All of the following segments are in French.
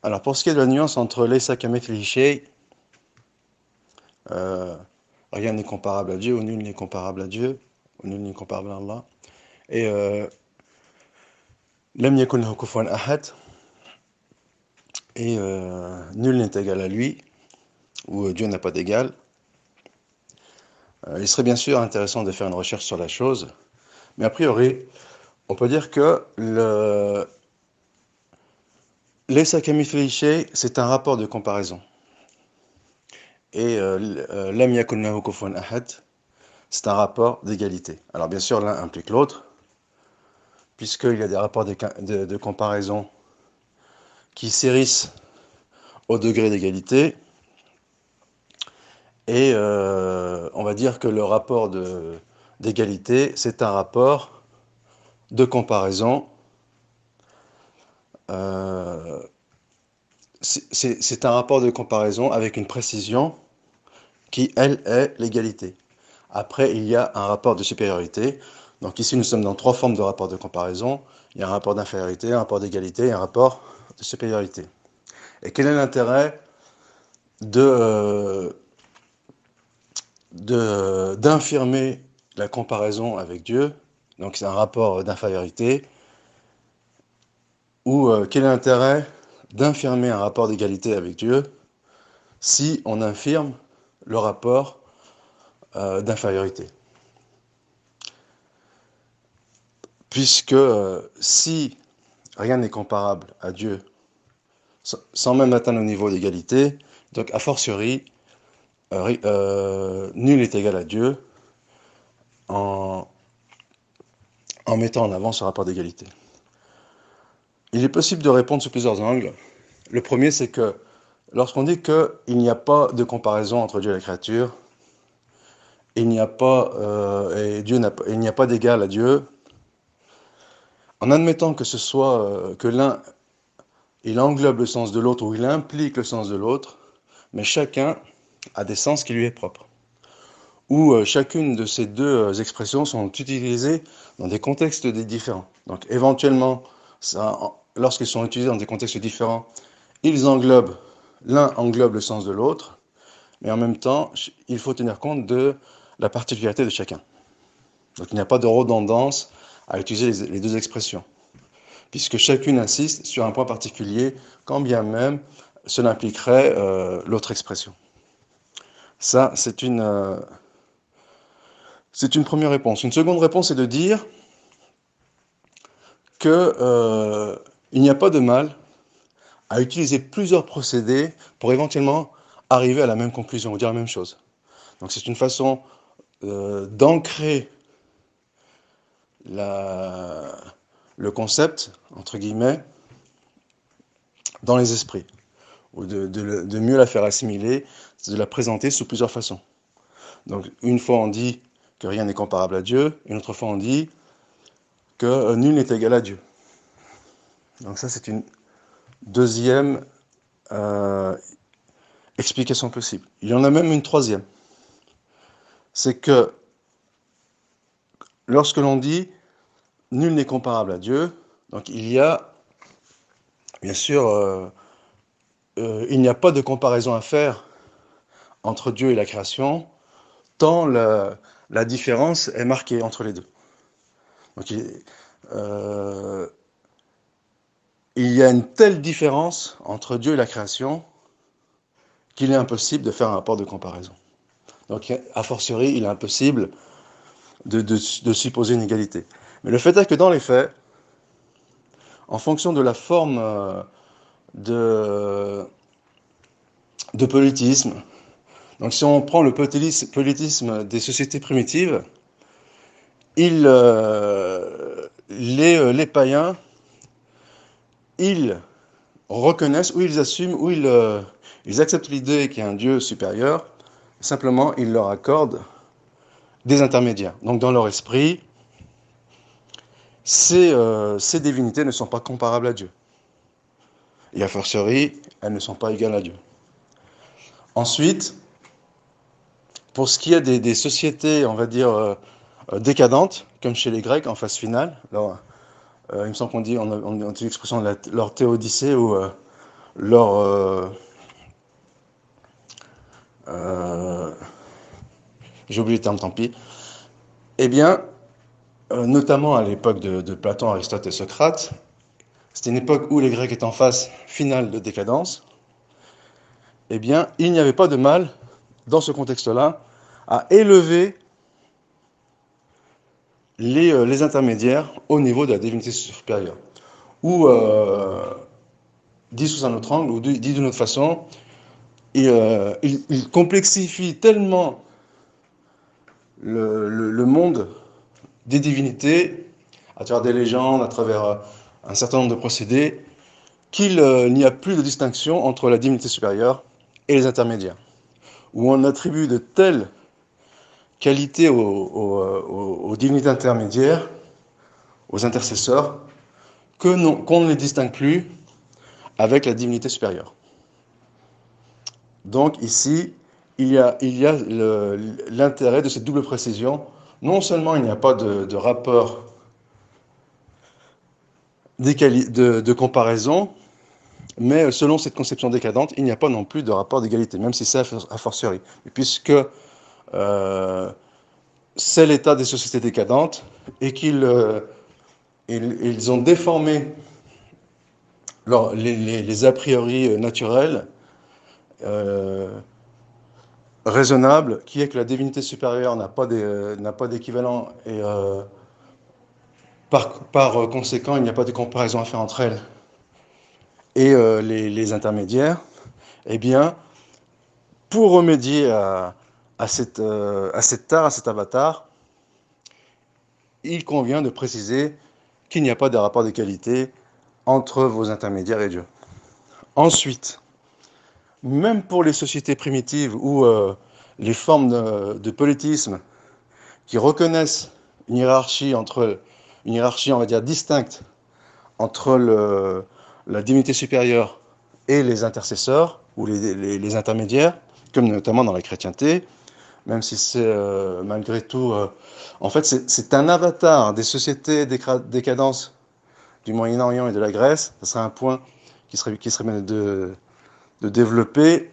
Alors, pour ce qui est de la nuance entre Laysa kamithlihi shay, euh, rien n'est comparable à Dieu, ou nul n'est comparable à Dieu, ou nul n'est comparable à Allah, et Lam yakun lahu kufuwan ahad, et nul n'est égal à lui, ou Dieu n'a pas d'égal. Il serait bien sûr intéressant de faire une recherche sur la chose, mais a priori, on peut dire que Laysa kamithlihi shay, c'est un rapport de comparaison. Et Lam yakun lahu kufuwan ahad, c'est un rapport d'égalité. Alors bien sûr, l'un implique l'autre, puisqu'il y a des rapports de comparaison qui s'hérissent au degré d'égalité. Et on va dire que le rapport d'égalité, c'est un rapport de comparaison. Euh, c'est un rapport de comparaison avec une précision qui, elle, est l'égalité. Après, il y a un rapport de supériorité. Donc ici, nous sommes dans trois formes de rapport de comparaison. Il y a un rapport d'infériorité, un rapport d'égalité et un rapport de supériorité. Et quel est l'intérêt de, d'infirmer la comparaison avec Dieu? Donc c'est un rapport d'infériorité. Ou quel est l'intérêt d'infirmer un rapport d'égalité avec Dieu si on infirme le rapport d'infériorité? Puisque si rien n'est comparable à Dieu sans même atteindre le niveau d'égalité, donc a fortiori, nul n'est égal à Dieu en, en mettant en avant ce rapport d'égalité. Il est possible de répondre sous plusieurs angles. Le premier, c'est que lorsqu'on dit qu'il n'y a pas de comparaison entre Dieu et la créature, il n'y a pas, et Dieu il n'y a pas d'égal à Dieu, en admettant que ce soit que l'un il englobe le sens de l'autre ou il implique le sens de l'autre, mais chacun a des sens qui lui est propre. Où chacune de ces deux expressions sont utilisées dans des contextes différents. Donc éventuellement, lorsqu'ils sont utilisés dans des contextes différents, l'un englobe le sens de l'autre, mais en même temps, il faut tenir compte de la particularité de chacun. Donc il n'y a pas de redondance à utiliser les deux expressions, puisque chacune insiste sur un point particulier, quand bien même cela impliquerait l'autre expression. Ça, c'est une première réponse. Une seconde réponse est de dire que il n'y a pas de mal à utiliser plusieurs procédés pour éventuellement arriver à la même conclusion ou dire la même chose. Donc c'est une façon d'ancrer le concept, entre guillemets, dans les esprits, ou de mieux la faire assimiler, de la présenter sous plusieurs façons. Donc une fois on dit que rien n'est comparable à Dieu, une autre fois on dit que nul n'est égal à Dieu. Donc ça c'est une deuxième euh, explication possible. Il y en a même une troisième. C'est que lorsque l'on dit nul n'est comparable à Dieu, donc il y a, bien sûr, il n'y a pas de comparaison à faire entre Dieu et la création, tant la différence est marquée entre les deux. Donc euh, il y a une telle différence entre Dieu et la création qu'il est impossible de faire un rapport de comparaison. Donc, a fortiori, il est impossible de supposer une égalité. Mais le fait est que dans les faits, en fonction de la forme de, de politisme, donc si on prend le politisme des sociétés primitives, les païens, ils reconnaissent, ou ils assument, ou ils acceptent l'idée qu'il y a un Dieu supérieur, simplement ils leur accordent des intermédiaires. Donc dans leur esprit, ces divinités ne sont pas comparables à Dieu. Et a fortiori, elles ne sont pas égales à Dieu. Ensuite, pour ce qui est des sociétés, on va dire, décadentes, comme chez les Grecs en phase finale, alors, il me semble qu'on dit, on dit l'expression de leur théodicée, ou leur j'ai oublié le terme, tant pis. Eh bien, notamment à l'époque de Platon, Aristote et Socrate, c'était une époque où les Grecs étaient en phase finale de décadence. Eh bien, il n'y avait pas de mal, dans ce contexte-là, à élever les intermédiaires au niveau de la divinité supérieure. Ou, dit sous un autre angle, ou dit d'une autre façon, il complexifie tellement le monde des divinités, à travers des légendes, à travers un certain nombre de procédés, qu'il n'y a plus de distinction entre la divinité supérieure et les intermédiaires, où on attribue de telles qualités aux divinités intermédiaires, aux intercesseurs, qu'on ne les distingue plus avec la divinité supérieure. Donc ici, il y a l'intérêt de cette double précision. Non seulement il n'y a pas de rapport de comparaison, mais selon cette conception décadente, il n'y a pas non plus de rapport d'égalité, même si c'est a fortiori. Et puisque c'est l'état des sociétés décadentes et qu'ils ont déformé les a priori naturels, raisonnables, qui est que la divinité supérieure n'a pas d'équivalent et par conséquent, il n'y a pas de comparaison à faire entre elles et les intermédiaires. Eh bien, pour remédier à cet art, à cet avatar, il convient de préciser qu'il n'y a pas de rapport de qualité entre vos intermédiaires et Dieu. Ensuite, même pour les sociétés primitives ou les formes de polythéisme qui reconnaissent une hiérarchie, on va dire, distincte entre la divinité supérieure et les intercesseurs ou les intermédiaires, comme notamment dans la chrétienté, même si c'est malgré tout... en fait, c'est un avatar des sociétés décadence du Moyen-Orient et de la Grèce. Ce serait un point qui serait bien de développer,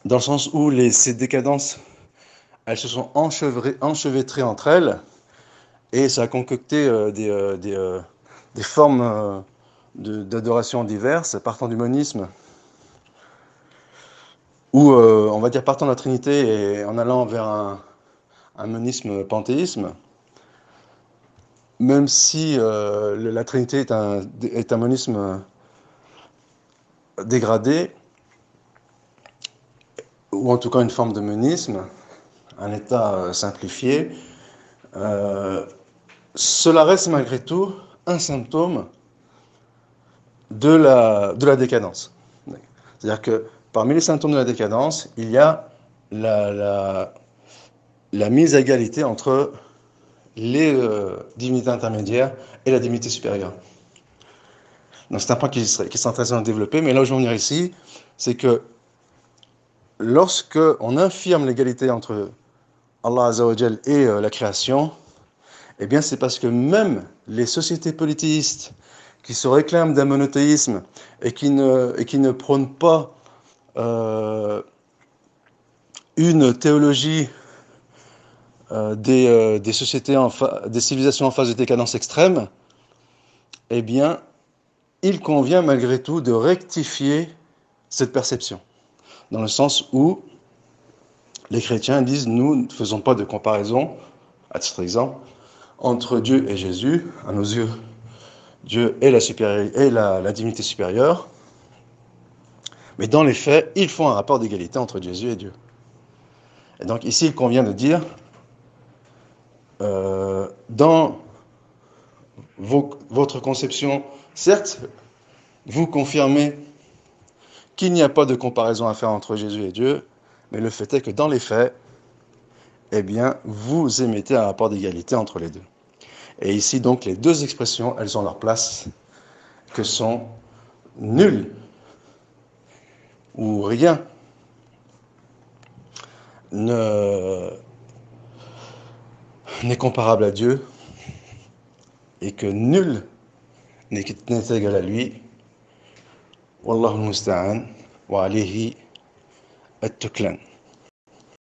dans le sens où ces décadences, elles se sont enchevêtrées entre elles, et ça a concocté des formes d'adoration diverses, partant du monisme, ou on va dire partant de la Trinité et en allant vers un monisme panthéisme, même si la Trinité est un monisme dégradé, ou en tout cas une forme de monisme, un état simplifié, cela reste malgré tout un symptôme de la décadence. C'est-à-dire que parmi les symptômes de la décadence, il y a la mise à égalité entre les divinités intermédiaires et la divinité supérieure. Donc c'est un point qui serait intéressant à développer, mais là où je veux en venir ici, c'est que lorsque on infirme l'égalité entre Allah Azzawajal et la création, eh bien c'est parce que même les sociétés polythéistes qui se réclament d'un monothéisme et qui ne prônent pas une théologie des sociétés, des civilisations en phase de décadence extrême, eh bien, il convient malgré tout de rectifier cette perception. Dans le sens où les chrétiens disent, nous ne faisons pas de comparaison, à titre d'exemple, entre Dieu et Jésus. À nos yeux, Dieu est la divinité supérieure. Mais dans les faits, ils font un rapport d'égalité entre Jésus et Dieu. Et donc ici, il convient de dire, dans votre conception, certes, vous confirmez qu'il n'y a pas de comparaison à faire entre Jésus et Dieu, mais le fait est que dans les faits, eh bien, vous émettez un rapport d'égalité entre les deux. Et ici, donc, les deux expressions, elles ont leur place, que sont nul ou rien n'est comparable à Dieu et que nul n'est égal à lui, والله المستعان وعليه التكلان.